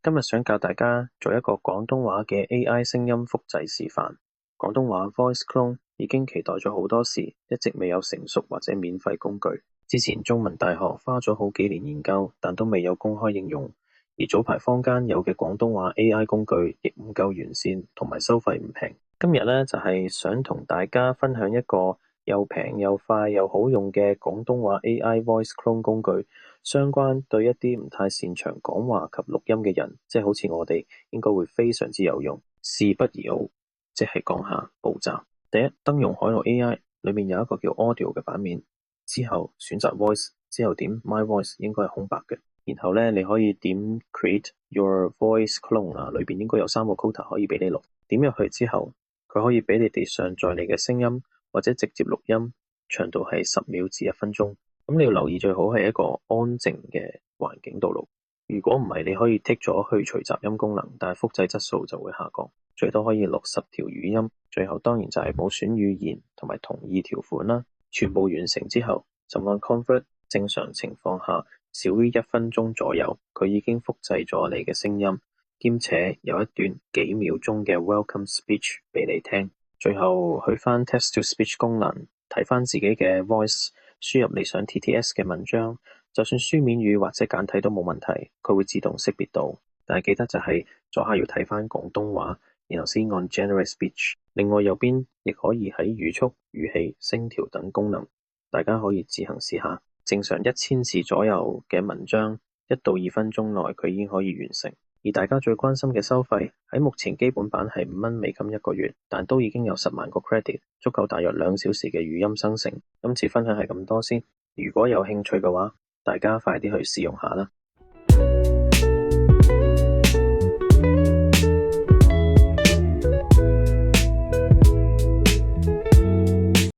今日想教大家做一個廣東話嘅 AI 聲音複製示範。廣東話 Voice Clone 已經期待咗好多時，一直未有成熟或者免費工具。之前中文大學花咗好幾年研究，但都未有公開應用。而早排坊間有嘅廣東話 AI 工具亦唔夠完善，同埋收費唔平。今日呢，就係想同大家分享一個又平又快又好用嘅廣東話 AI Voice Clone 工具。相關對一啲唔太擅長講話及錄音嘅人，即係好似我哋，應該會非常之有用。事不宜遲，即係講下步驟。第一，登用海螺 AI，裏面有一個叫 Audio 嘅版面，之後選擇 Voice，之後點 My Voice 應該係空白嘅。然後呢，你可以點 Create Your Voice Clone 啊，裏邊應該有3個 quota 可以俾你錄。點入去之後，佢可以俾你哋上載你嘅聲音，或者直接錄音，長度係10秒至1分鐘。咁你要留意，最好係一個安靜嘅環境度錄。如果唔係，你可以剔咗去除雜音功能，但係複製質素就會下降。最多可以錄10條語音。最後當然就係冇選語言同埋同意條款啦。全部完成之後就按 Convert， 正常情況下少於1分鐘左右，佢已經複製咗你嘅聲音，兼且有一段幾秒鐘嘅 Welcome Speech 俾你聽。最後去返 Text to Speech 功能，睇返自己嘅 voice，輸入你想 TTS 嘅文章，就算書面語或者簡體都冇問題，佢會自動識別到。但係記得就係左下要睇返廣東話，然後先按 Generate Speech。另外右邊亦可以喺語速、語氣、聲調等功能，大家可以自行試下。正常1000字左右嘅文章，1到2分鐘內佢已經可以完成。而大家最關心嘅收費，喺目前基本版係$5美金1個月，但都已經有10萬個 credit， 足夠大約2小時嘅語音生成。今次分享係咁多先，如果有興趣嘅話，大家快啲去試用下啦。